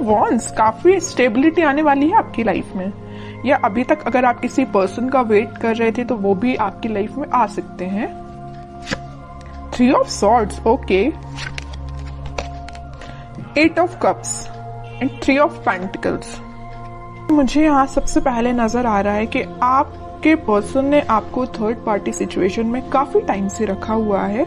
Of wands, काफी stability आने वाली है आपकी लाइफ में, या अभी तक अगर आप किसी पर्सन का वेट कर रहे थे तो वो भी आपकी लाइफ में आ सकते हैं। 3 of swords, okay. 8 of cups and 3 of pentacles. मुझे यहाँ सबसे पहले नजर आ रहा है कि आपके पर्सन ने आपको थर्ड पार्टी सिचुएशन में काफी टाइम से रखा हुआ है,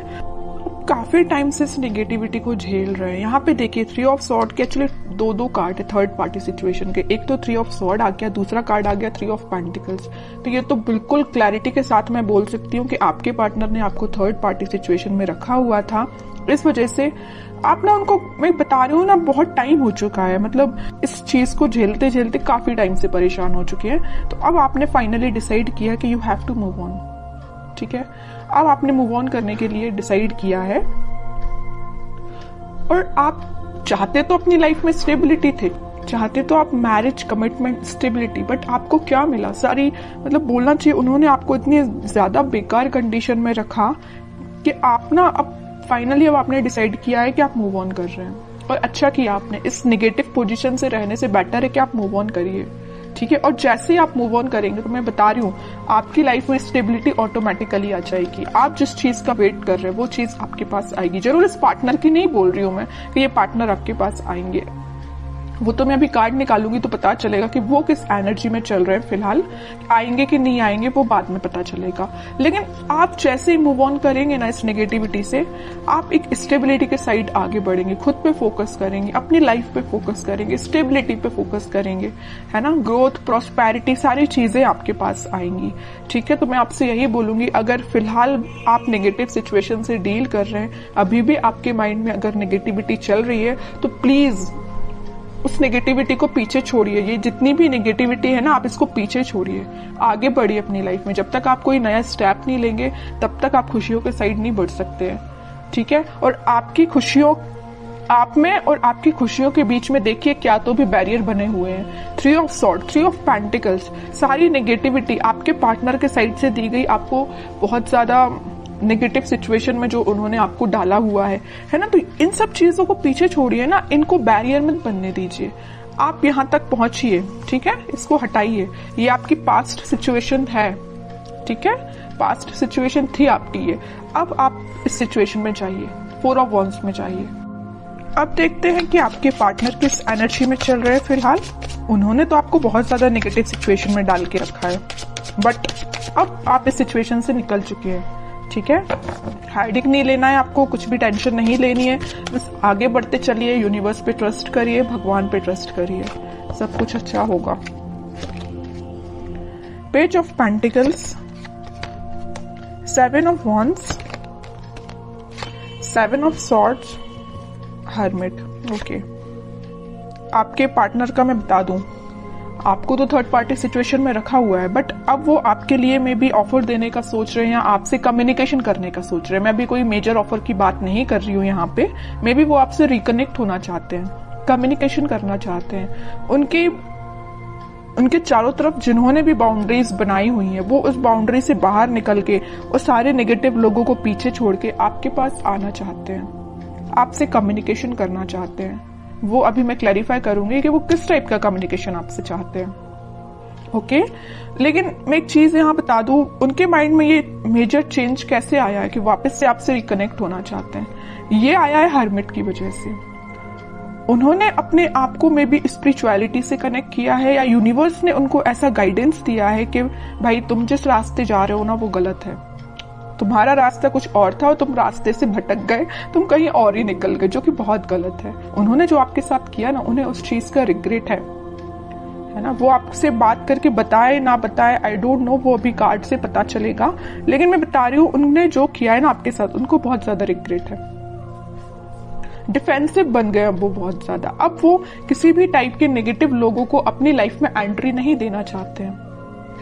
काफी टाइम से इस नेगेटिविटी को झेल रहे हैं। यहाँ पे देखिए 3 ऑफ सॉर्ड के एक्चुअली दो कार्ड है थर्ड पार्टी सिचुएशन के, एक तो 3 ऑफ सॉर्ड आ गया, दूसरा कार्ड आ गया 3 ऑफ पेंटिकल्स। तो ये तो बिल्कुल क्लैरिटी के साथ मैं बोल सकती हूँ कि आपके पार्टनर ने आपको थर्ड पार्टी सिचुएशन में रखा हुआ था। इस वजह से आप ना उनको, मैं बता रही हूँ ना, बहुत टाइम हो चुका है, मतलब इस चीज को झेलते झेलते काफी टाइम से परेशान हो चुके हैं। तो अब आपने फाइनली डिसाइड किया कि you have to move on, ठीक है। अब आपने मूव ऑन करने के लिए डिसाइड किया है, और आप चाहते तो अपनी लाइफ में स्टेबिलिटी थे, चाहते तो आप मैरिज, कमिटमेंट, स्टेबिलिटी, बट आपको क्या मिला? सारी, मतलब बोलना चाहिए उन्होंने आपको इतनी ज्यादा बेकार कंडीशन में रखा कि आप ना अब फाइनली अब आपने डिसाइड किया है कि आप मूव ऑन कर रहे हैं। और अच्छा किया आपने, इस नेगेटिव पोजीशन से रहने से बेटर है कि आप मूव ऑन करिए, ठीक है। और जैसे ही आप मूव ऑन करेंगे तो मैं बता रही हूँ आपकी लाइफ में स्टेबिलिटी ऑटोमेटिकली आ जाएगी। आप जिस चीज का वेट कर रहे हैं वो चीज आपके पास आएगी। जरूर इस पार्टनर की नहीं बोल रही हूँ मैं कि ये पार्टनर आपके पास आएंगे, वो तो मैं अभी कार्ड निकालूंगी तो पता चलेगा कि वो किस एनर्जी में चल रहे हैं फिलहाल, आएंगे कि नहीं आएंगे वो बाद में पता चलेगा। लेकिन आप जैसे ही मूव ऑन करेंगे ना इस नेगेटिविटी से, आप एक स्टेबिलिटी के साइड आगे बढ़ेंगे, खुद पे फोकस करेंगे, अपनी लाइफ पे फोकस करेंगे, स्टेबिलिटी पे फोकस करेंगे, है ना। ग्रोथ, प्रॉस्पेरिटी, सारी चीजें आपके पास आएंगी, ठीक है। तो मैं आपसे यही बोलूंगी, अगर फिलहाल आप नेगेटिव सिचुएशन से डील कर रहे हैं, अभी भी आपके माइंड में अगर नेगेटिविटी चल रही है, तो प्लीज उस नेगेटिविटी को पीछे छोड़िए। ये जितनी भी नेगेटिविटी है ना, आप इसको पीछे छोड़िए, आगे बढ़िए अपनी लाइफ में। जब तक आप कोई नया स्टेप नहीं लेंगे तब तक आप खुशियों के साइड नहीं बढ़ सकते हैं, ठीक है। और आपकी खुशियों, आप में और आपकी खुशियों के बीच में देखिए क्या तो भी बैरियर बने हुए हैं। 3 ऑफ सॉर्ड, 3 ऑफ पेंटिकल्स, सारी नेगेटिविटी आपके पार्टनर के साइड से दी गई, आपको बहुत ज्यादा नेगेटिव सिचुएशन में जो उन्होंने आपको डाला हुआ है ना। तो इन सब चीजों को पीछे छोड़िए ना, इनको बैरियर मत बनने दीजिए। आप यहाँ तक पहुंचिए, ठीक है, इसको हटाइए। ये आपकी पास्ट सिचुएशन है, ठीक है, पास्ट सिचुएशन थी आपकी ये। अब आप इस सिचुएशन में जाइए, 4 ऑफ वॉन्ड्स में जाइए। अब देखते हैं कि आपके पार्टनर किस एनर्जी में चल रहे हैं फिलहाल। उन्होंने तो आपको बहुत ज्यादा नेगेटिव सिचुएशन में डाल के रखा है, बट अब आप इस सिचुएशन से निकल चुके हैं, ठीक है। हाइडिंग नहीं लेना है आपको, कुछ भी टेंशन नहीं लेनी है, बस आगे बढ़ते चलिए, यूनिवर्स पे ट्रस्ट करिए, भगवान पे ट्रस्ट करिए, सब कुछ अच्छा होगा। Page of pentacles, 7 of wands, 7 of swords, hermit, okay. आपके पार्टनर का मैं बता दूं, आपको तो थर्ड पार्टी सिचुएशन में रखा हुआ है, बट अब वो आपके लिए मे बी ऑफर देने का सोच रहे हैं, आपसे कम्युनिकेशन करने का सोच रहे हैं। मैं अभी कोई मेजर ऑफर की बात नहीं कर रही हूँ यहाँ पे, मे बी वो आपसे रिकनेक्ट होना चाहते हैं, कम्युनिकेशन करना चाहते हैं। उनके चारों तरफ जिन्होंने भी बाउंड्रीज बनाई हुई है, वो उस बाउंड्री से बाहर निकल के और सारे नेगेटिव लोगों को पीछे छोड़ के आपके पास आना चाहते हैं, आपसे कम्युनिकेशन करना चाहते हैं। वो अभी मैं क्लैरिफाई करूंगी कि वो किस टाइप का कम्युनिकेशन आपसे चाहते हैं, ओके। लेकिन मैं एक चीज यहाँ बता दूं, उनके माइंड में ये मेजर चेंज कैसे आया है कि वापस से आपसे रिकनेक्ट होना चाहते हैं। ये आया है हर्मिट की वजह से। उन्होंने अपने आप को में भी स्पिरिचुअलिटी से कनेक्ट किया है, या यूनिवर्स ने उनको ऐसा गाइडेंस दिया है कि भाई तुम जिस रास्ते जा रहे हो ना वो गलत है, तुम्हारा रास्ता कुछ और था और तुम रास्ते से भटक गए, तुम कहीं और ही निकल गए, जो कि बहुत गलत है। उन्होंने जो आपके साथ किया ना, उन्हें उस चीज का रिग्रेट है ना। वो आपसे बात करके बताए ना बताए, आई डोंट नो, वो अभी कार्ड से पता चलेगा। लेकिन मैं बता रही हूँ, उन्होंने जो किया है ना आपके साथ, उनको बहुत ज्यादा रिग्रेट है। डिफेंसिव बन गए अब वो बहुत ज्यादा। अब वो किसी भी टाइप के नेगेटिव लोगों को अपनी लाइफ में एंट्री नहीं देना चाहते हैं,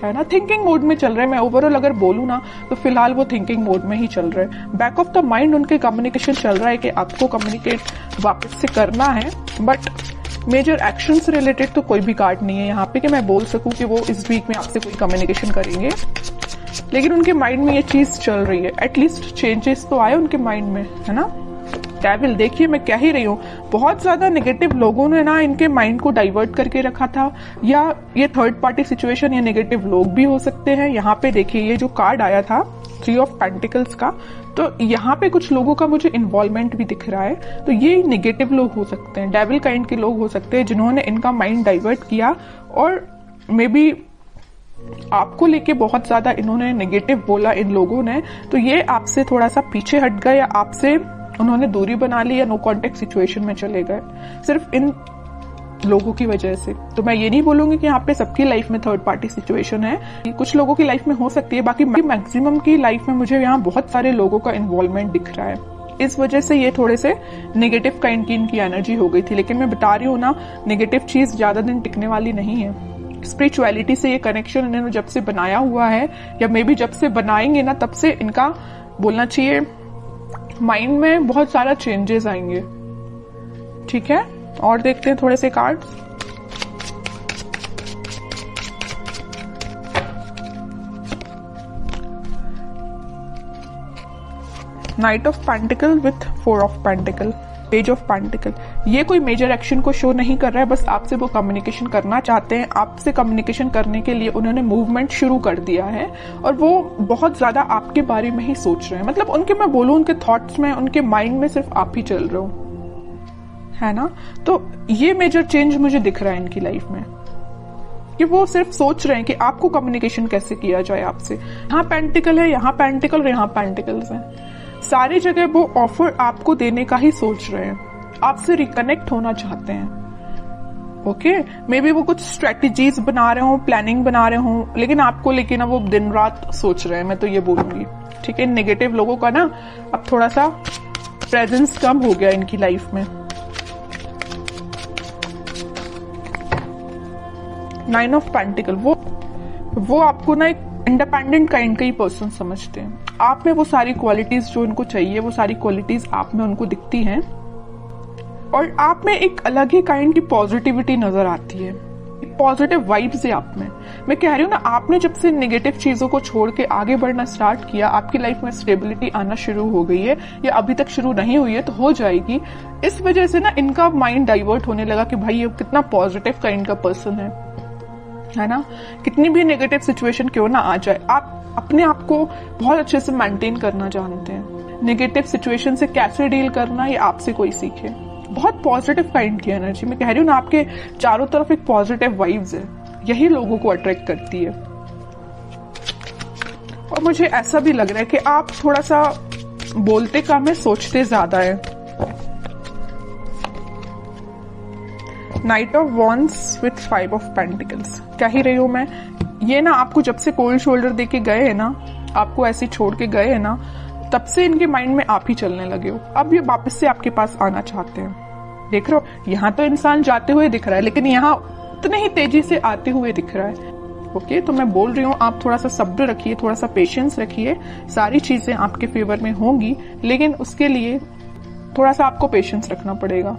है ना। थिंकिंग मोड में चल रहे हैं। मैं ओवरऑल अगर बोलूँ ना तो फिलहाल वो थिंकिंग मोड में ही चल रहे हैं। बैक ऑफ द माइंड उनके कम्युनिकेशन चल रहा है कि आपको कम्युनिकेट वापस से करना है, बट मेजर एक्शन से रिलेटेड तो कोई भी कार्ड नहीं है यहाँ पे कि मैं बोल सकूं कि वो इस वीक में आपसे कोई कम्युनिकेशन करेंगे। लेकिन उनके माइंड में ये चीज चल रही है, एटलीस्ट चेंजेस तो आए उनके माइंड में, है ना। डेविल, देखिए मैं कह ही रही हूँ, बहुत ज्यादा नेगेटिव लोगों ने ना इनके माइंड को डाइवर्ट करके रखा था, या ये थर्ड पार्टी सिचुएशन या नेगेटिव लोग भी हो सकते हैं। यहाँ पे देखिए ये जो कार्ड आया था 3 ऑफ पेंटिकल्स का, तो यहाँ पे कुछ लोगों का मुझे इन्वॉल्वमेंट भी दिख रहा है। तो ये नेगेटिव लोग हो सकते हैं, डेविल काइंड के लोग हो सकते हैं जिन्होंने इनका माइंड डाइवर्ट किया, और मे बी आपको लेके बहुत ज्यादा इन्होंने नेगेटिव बोला इन लोगों ने, तो ये आपसे थोड़ा सा पीछे हट गए, या आपसे उन्होंने दूरी बना ली, या नो कॉन्टेक्ट सिचुएशन में चले गए सिर्फ इन लोगों की वजह से। तो मैं ये नहीं बोलूंगी कि यहाँ पे सबकी लाइफ में थर्ड पार्टी सिचुएशन है, कुछ लोगों की लाइफ में हो सकती है, बाकी मैक्सिमम की लाइफ में मुझे यहाँ बहुत सारे लोगों का इन्वॉल्वमेंट दिख रहा है। इस वजह से ये थोड़े से नेगेटिव काइंड की इनकी एनर्जी हो गई थी। लेकिन मैं बता रही हूँ ना, नेगेटिव चीज ज्यादा दिन टिकने वाली नहीं है। स्पिरिचुअलिटी से ये कनेक्शन इन्होंने जब से बनाया हुआ है, या मे बी जब से बनाएंगे ना, तब से इनका बोलना चाहिए माइंड में बहुत सारा चेंजेस आएंगे। ठीक है, और देखते हैं थोड़े से cards. Night of pentacle with 4 of pentacle, page of pentacle. ये कोई मेजर एक्शन को शो नहीं कर रहा है, बस आपसे वो कम्युनिकेशन करना चाहते हैं। आपसे कम्युनिकेशन करने के लिए उन्होंने मूवमेंट शुरू कर दिया है, और वो बहुत ज्यादा आपके बारे में ही सोच रहे हैं। मतलब उनके, मैं बोलूं, उनके थॉट्स में, उनके माइंड में सिर्फ आप ही चल रहे हो, है ना। तो ये मेजर चेंज मुझे दिख रहा है इनकी लाइफ में, कि वो सिर्फ सोच रहे हैं कि आपको कम्युनिकेशन कैसे किया जाए आपसे। यहाँ पेंटिकल है, यहाँ पेंटिकल और यहाँ पेंटिकल्स है। सारी जगह वो ऑफर आपको देने का ही सोच रहे हैं, आपसे रिकनेक्ट होना चाहते हैं। ओके, मे बी वो कुछ स्ट्रेटेजीज बना रहे हो, प्लानिंग बना रहे हो, लेकिन आपको लेके ना वो दिन रात सोच रहे हैं, मैं तो ये बोलूंगी। ठीक है, नेगेटिव लोगों का ना अब थोड़ा सा प्रेजेंस कम हो गया इनकी लाइफ में। 9 ऑफ पेंटिकल, वो आपको ना एक इंडिपेंडेंट काइंड का ही पर्सन समझते हैं। आप में वो सारी क्वालिटीज जो उनको चाहिए, वो सारी क्वालिटीज आप में उनको दिखती हैं, और आप में एक अलग ही काइंड की पॉजिटिविटी नजर आती है, पॉजिटिव वाइब्स है आप में। मैं कह रही हूँ ना, आपने जब से नेगेटिव चीजों को छोड़ के आगे बढ़ना स्टार्ट किया, आपकी लाइफ में स्टेबिलिटी आना शुरू हो गई है, या अभी तक शुरू नहीं हुई है तो हो जाएगी। इस वजह से ना इनका माइंड डाइवर्ट होने लगा कि भाई ये कितना पॉजिटिव काइंड का पर्सन है ना। कितनी भी नेगेटिव सिचुएशन क्यों ना आ जाए, आप अपने आप को बहुत अच्छे से मेंटेन करना जानते हैं। नेगेटिव सिचुएशन से कैसे डील करना, ये आपसे कोई सीखे। बहुत पॉजिटिव काइंड की एनर्जी, मैं कह रही हूँ ना, आपके चारों तरफ एक पॉजिटिव वाइब्स है, यही लोगों को अट्रैक्ट करती है। और मुझे ऐसा भी लग रहा है कि आप थोड़ा सा बोलते कम है, सोचते ज्यादा है। Night of wands with 5 of pentacles, कह ही रही हूं मैं, ये ना आपको जब से कोल्ड शोल्डर देके गए हैं ना, आपको ऐसे छोड़ के गए हैं ना, तब से इनके माइंड में आप ही चलने लगे हो। अब ये वापस से आपके पास आना चाहते हैं। देख रहे हो, यहाँ तो इंसान जाते हुए दिख रहा है, लेकिन यहाँ उतने ही तेजी से आते हुए दिख रहा है। ओके, तो मैं बोल रही हूँ, आप थोड़ा सा सब्र रखिए, थोड़ा सा पेशेंस रखिए, सारी चीजें आपके फेवर में होंगी, लेकिन उसके लिए थोड़ा सा आपको पेशेंस रखना पड़ेगा,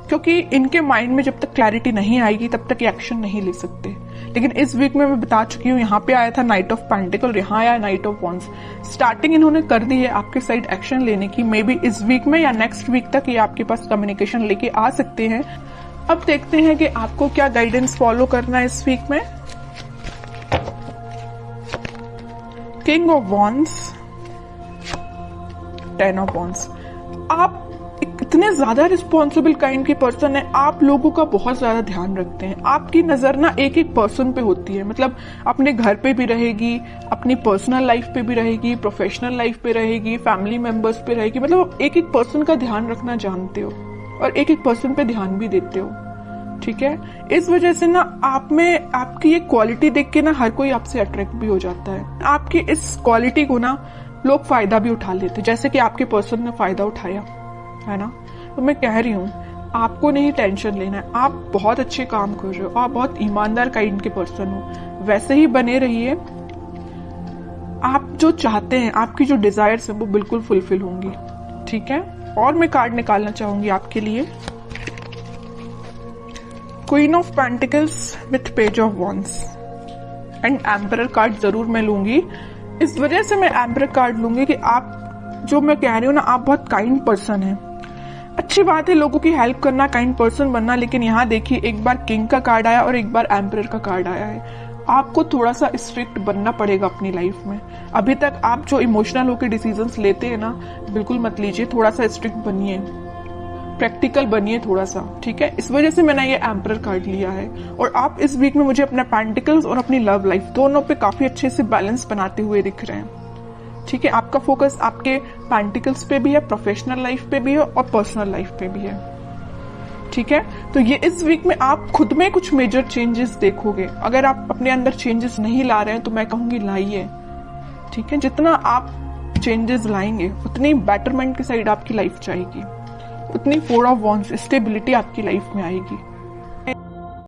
क्योंकि इनके माइंड में जब तक क्लैरिटी नहीं आएगी तब तक एक्शन नहीं ले सकते। लेकिन इस वीक में मैं बता चुकी हूँ, यहाँ पे आया था नाइट ऑफ पेंटिकल, यहाँ आया नाइट ऑफ वॉन्ड्स। स्टार्टिंग इन्होंने कर दी है आपके साइड एक्शन लेने की। मे बी इस वीक में या नेक्स्ट वीक तक ये आपके पास कम्युनिकेशन लेके आ सकते हैं। अब देखते हैं कि आपको क्या गाइडेंस फॉलो करना है इस वीक में। King of wands, 10 of wands. आप इतने ज्यादा रिस्पॉन्सिबल काइंड के पर्सन है, आप लोगों का बहुत ज्यादा ध्यान रखते हैं। आपकी नजर ना एक एक पर्सन पे होती है, मतलब अपने घर पे भी रहेगी, अपनी पर्सनल लाइफ पे भी रहेगी, प्रोफेशनल लाइफ पे रहेगी, फैमिली मेंबर्स पे रहेगी। मतलब एक एक पर्सन का ध्यान रखना जानते हो, और एक एक पर्सन पे ध्यान भी देते हो। ठीक है, इस वजह से ना आप में आपकी ये क्वालिटी देख के ना हर कोई आपसे अट्रैक्ट भी हो जाता है। आपकी इस क्वालिटी को ना लोग फायदा भी उठा लेते, जैसे कि आपके पर्सन ने फायदा उठाया है ना। तो मैं कह रही हूँ, आपको नहीं टेंशन लेना है, आप बहुत अच्छे काम कर रहे हो, आप बहुत ईमानदार काइंड के पर्सन हो, वैसे ही बने रहिए। आप जो चाहते हैं, आपकी जो डिजायर्स है वो बिल्कुल फुलफिल होंगी। ठीक है, और मैं कार्ड निकालना चाहूंगी आपके लिए, queen of pentacles with page of wands and emperor card जरूर मैं लूंगी। इस वजह से मैं एम्परर कार्ड लूंगी कि आप, जो मैं कह रही हूँ ना, आप बहुत काइंड पर्सन हैं, अच्छी बात है लोगों की हेल्प करना, काइंड पर्सन बनना, लेकिन यहाँ देखिए एक बार किंग का कार्ड आया और एक बार एम्परर का कार्ड आया है। आपको थोड़ा सा स्ट्रिक्ट बनना पड़ेगा अपनी लाइफ में। अभी तक आप जो इमोशनल होकर डिसीजंस लेते हैं ना, बिल्कुल मत लीजिए, थोड़ा सा स्ट्रिक्ट बनिए, प्रैक्टिकल बनिए थोड़ा सा, ठीक है। इस वजह से मैंने ये एम्परर कार्ड लिया है। और आप इस वीक में मुझे अपना पेंटिकल्स और अपनी लव लाइफ दोनों पे काफी अच्छे से बैलेंस बनाते हुए दिख रहे हैं, ठीक है। आपका फोकस आपके पेंटिकल्स पे भी है, प्रोफेशनल लाइफ पे भी है और पर्सनल लाइफ पे भी है, ठीक है। तो ये इस वीक में आप खुद में कुछ मेजर चेंजेस देखोगे। अगर आप अपने अंदर चेंजेस नहीं ला रहे हैं तो मैं कहूंगी लाइए, ठीक है। जितना आप चेंजेस लाएंगे उतनी बेटरमेंट की साइड आपकी लाइफ जाएगी, उतनी 4 ऑफ वॉन्ड्स स्टेबिलिटी आपकी लाइफ में आएगी।